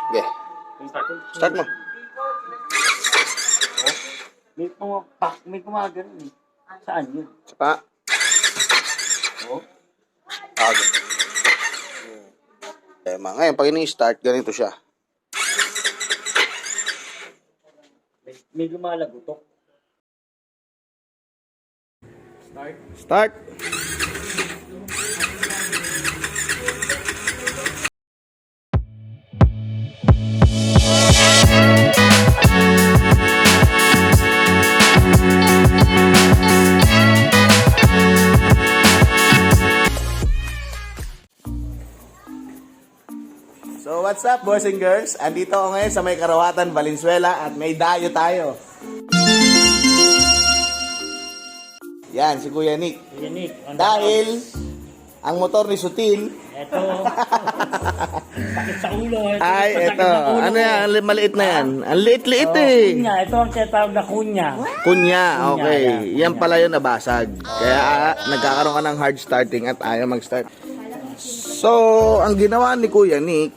Okay. Start mo. May kumagano eh. Saan yun? Sa pa. Oh? Okay. Ngayon, pag ini-start, ganito siya. May lumalagotok. Start. So what's up, boys and girls? Andito ako ngayon sa may Karawatan, Valenzuela at may dayo tayo. Yan, si Kuya Nick. Unique. Dahil ang motor ni Sutil Ito. Sakit sa ulo. ay Sakit ito. ng ulo Ano ko. yan? Maliit na yan. Ang liit-liit Oh, eh. kunya. Ito ang tinatawag na kunya. Kunya, okay. Kunya, Yan pala yung nabasag. Kaya nagkakaroon ka ng hard starting at ayaw mag-start. So, ang ginawa ni Kuya Nick,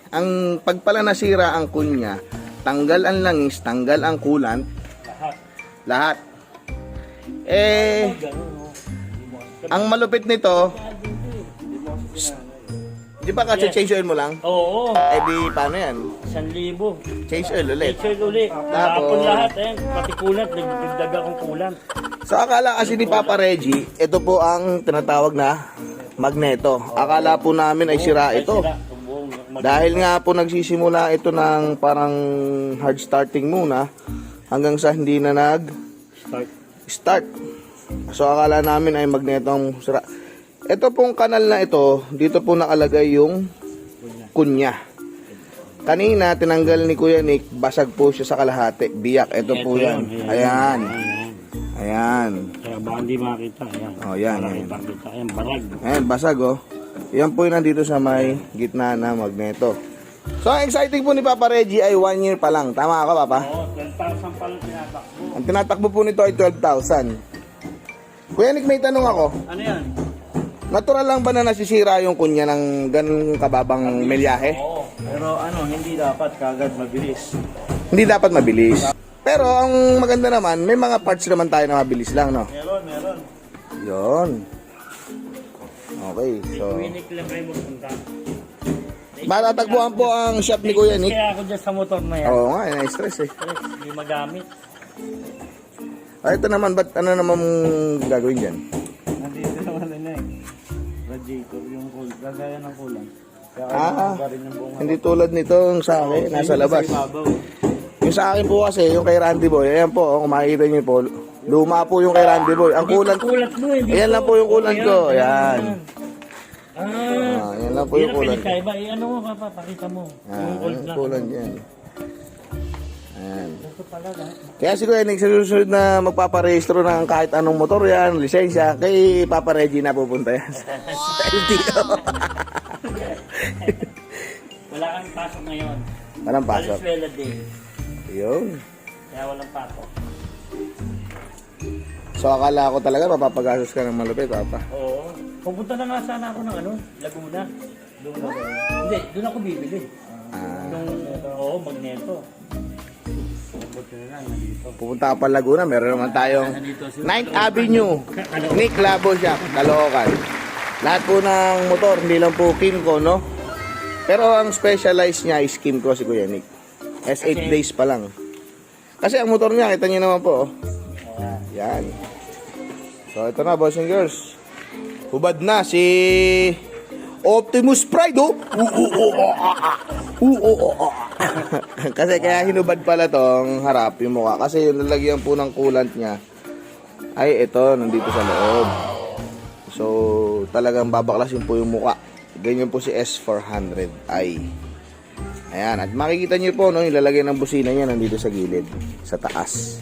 ang pagpala nasira ang kunya, tanggal ang langis, tanggal ang coolant, lahat. Ganun, oh. Ang malupit nito, di ba kasi change oil mo lang? Oo. Eh di, paano yan? 1,000. Change oil ulit. Picture ulit. Tapos lahat eh. Pati kulat. Nagdagdag akong kulant. So, akala kasi ni Papa Reggie, ito po ang tinatawag na magneto. Akala po namin ay sira ito. Dahil nga po nagsisimula ito ng parang hard starting muna hanggang sa hindi na nag-start. So akala namin ay magneto ang sira. Ito pong kanal na ito, dito po nakalagay yung kunya. Kanina tinanggal ni Kuya Nick, basag po siya sa kalahati. Biyak, ito po yan. Ayan. Ayan. Kaya baka hindi makita. Ayan. Oh, yan. Kita. Ayan, barag. Ayan, basag oh. Yan po yung nandito sa may gitna na magneto. So, ang exciting po ni Papa Reggie ay 1 year pa lang. Tama ako, Papa? Oo, 12,000 pala tinatakbo. Ang tinatakbo po nito ay 12,000. Kuya Nick, may tanong ako. Ano yan? Natural lang ba na nasisira yung kunya ng ganun kababang melyahe? Oo. Pero ano, hindi dapat kagad mabilis. Hindi dapat mabilis. Pero ang maganda naman, may mga parts naman tayo na mabilis lang, no? Meron. Yun. Okay, so... Clinic lang kayo magpunta. Matatagpuan po ang shop ni Kuya Nick. Kaya ako dyan sa motor na yan. Oo nga, na-stress eh. Hindi magamit. Ito naman, ba't ano naman gagawin dyan? Nandito naman na eh. Radiator yung kulang. Gagaya ng kulang. Kaya Hindi tulad nito yung sa akin, nasa labas. Yung sa akin po kasi, yung kay Randy Boy, ayan po, kung makikita niyo po, luma po yung kay Randy Boy. Ang kulant, mo eh. ayan lang po yung kulant ko, ayan. Ah, Ayan lang po yung kulant. pinagkaiba. Eh, ano mo, papakita mo. Yung old Yung na. kulant yan. Ayan. Ito pala lahat. Kaya siguro Nick, sa susunod na magpaparehistro ng kahit anong motor yan, lisensya, kay Papa Reggie na pupunta yan. Sa LTO. Wala kang pasok ngayon. Walang pasok. Valenzuela Day. Yun. Kaya walang pasok. So akala ko talaga mapapagastos ka ng malupit, Papa. Oo. Pupunta na nga sana ako ng ano, Laguna. Doon ako. Hindi, doon ako bibili. Oo, magneto. Pupunta na lang, nandito. Pupunta ka pa Laguna, meron naman tayong Nandito si 9th Avenue, Nick Labo Shop, Caloocan. Lahat po ng motor, hindi lang po Kimco, no? Pero ang specialized niya is Kimco si Kuya Nick. S8 days pa lang. Kasi ang motor niya, kita niyo naman po, oh. Yan. So ito na, boys and girls. Hubad na si Optimus Pride, oh. Kasi kaya hinubad pala tong harap yung mukha. Kasi yung lalagyan po ng coolant niya ay ito, nandito sa loob. So, talagang babaklasin po yung mukha. Ganyan po si S400i. Ayan, at makikita niyo po, no, yung lalagyan ng busina niya nandito sa gilid, sa taas.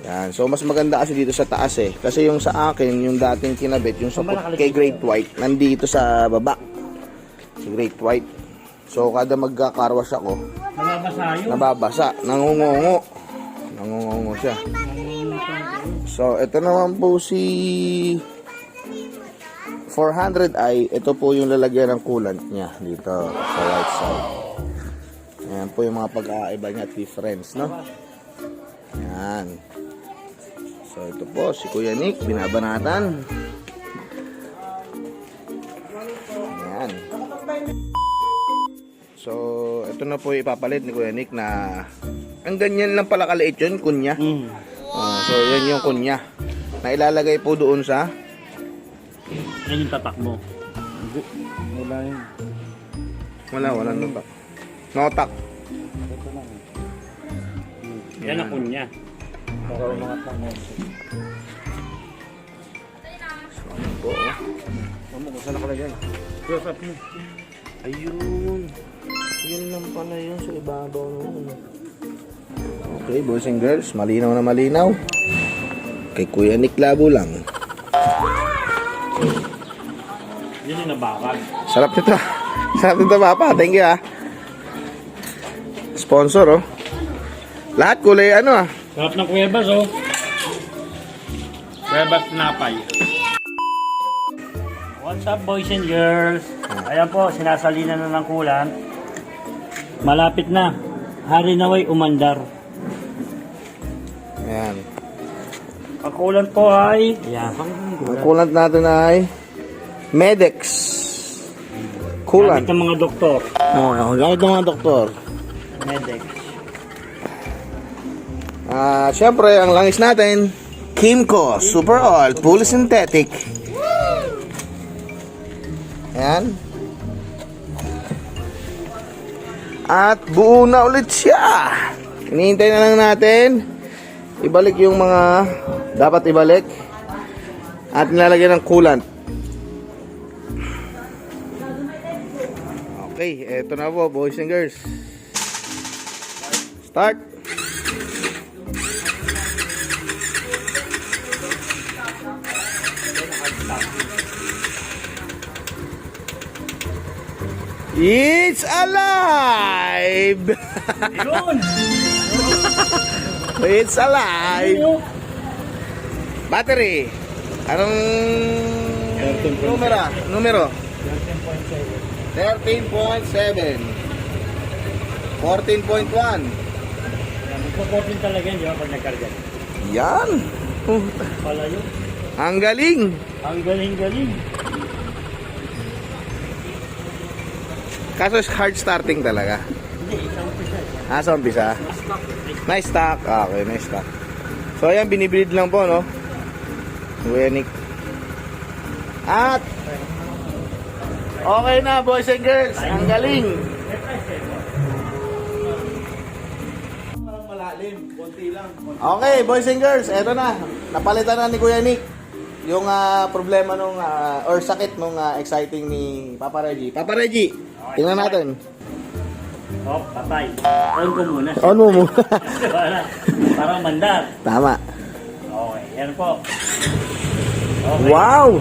Yan. So, mas maganda kasi dito sa taas eh. Kasi yung sa akin, yung dating kinabit, yung sa kay Great White, nandito sa baba. Si Great White. So, kada magkakarwas ako, Nababasa yun. nababasa. Nangungungo. Nangungungo siya. So, ito naman po si 400i. Ito po yung lalagyan ng coolant niya dito sa right side. po yung mga pag-aaiba niya at difference, no? Yan. So, ito po, si Kuya Nick, binabanatan. Yan. So, ito na po ipapalit ni Kuya Nick na ang ganyan lang pala kaliit yun, kunya. So, yan yung kunya na ilalagay po doon sa Yan yung tatak mo. Wala yun. walang notak. Notak. Yan ang kunya. Para umangat ng konti. Po. Mamo, kung saan nakalagay? Close up mo. Ayun. Yun lang pala yun sa ibabaw noon. Okay, boys and girls, malinaw na malinaw. Kay Kuya Nick Labo lang. Yan yung nabakal. Sarap nito. Sarap nito, Papa. Thank you, Sponsor, oh. Lahat kulay ano, Sarap ng kuwebas, oh. Kuwebas napay. What's up, boys and girls? Ayan po, sinasalinan na ng kulan. Malapit na. Hari naway umandar. Ayan. Ang kulan po ay... Ayan. Ang kulant natin ay Medex. Kulant. Gamit ng mga doktor. Gamit ng mga doktor. Medex. Siyempre, ang langis natin, Kimco Super Oil, fully synthetic. Ayan. At buo na ulit siya. Hinihintay na lang natin ibalik yung mga dapat ibalik at nilalagyan ng coolant. Okay, eto na po, boys and girls. Start. It's alive! Yun! It's alive! Ayun. Battery. Anong numero? 13.7. 14.1. Magpo-14 talaga yun, di ba, pag nagkarga? Yan. Pala yun. Ang galing. Ang galing-galing. Kaso hard starting talaga. Hindi, isang pisa. Sa umpisa. May stock. Okay, may stock. So ayan, binibuild lang po, no? Kuya Nick. At okay na, boys and girls. Ang galing. Malalim, konti lang. Okay, boys and girls, eto na. Napalitan na ni Kuya Nick yung problema nung or sakit nung exciting ni Papa Reggie. Papa Reggie, tingnan natin. Oh, patay. On ko muna. On mo muna. Parang mandar. Tama. Okay, yan po. Okay. Wow!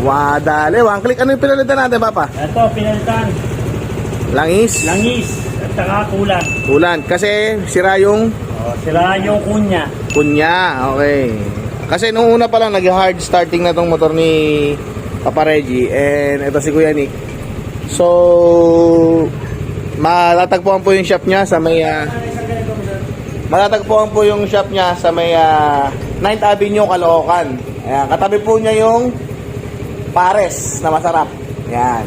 Wadali. One click. Ano yung pinalitan natin, Papa? Ito, pinalitan. Langis. Langis. At saka kulan. Kulan. Kasi sira yung Oh, sila yung kunya. kunya. Okay. Kasi nung una pa lang, nag-hard starting na tong motor ni Papa Reggie. And ito si Kuya Nick. So, matatagpuan po yung shop niya sa may... matatagpuan po yung shop niya sa may 9th Avenue, Caloocan. Ayan, katabi po niya yung pares na masarap. Ayan.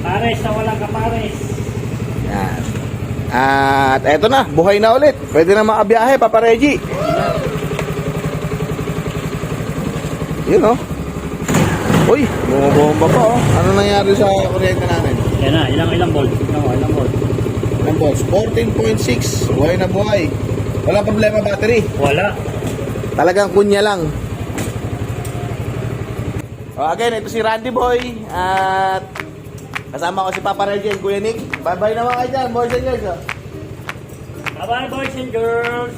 Pares na walang kapares. Ayan. At eto na, buhay na ulit. Pwede na makabiyahe, Papa Reggie. Yun, oh. Uy, bumabomba pa, oh. Ano nangyari sa kuryente namin? Yan na, ilang volts? Ilang volts? Ilang volts? 14.6. Buhay na buhay. Wala problema battery. Wala. Talagang kunya lang. Again, ito si Randy Boy. At kasama ko si Papa Reggie and Kuya Nick. Bye-bye naman kayo dyan, boys and girls. Bye-bye, boys and girls.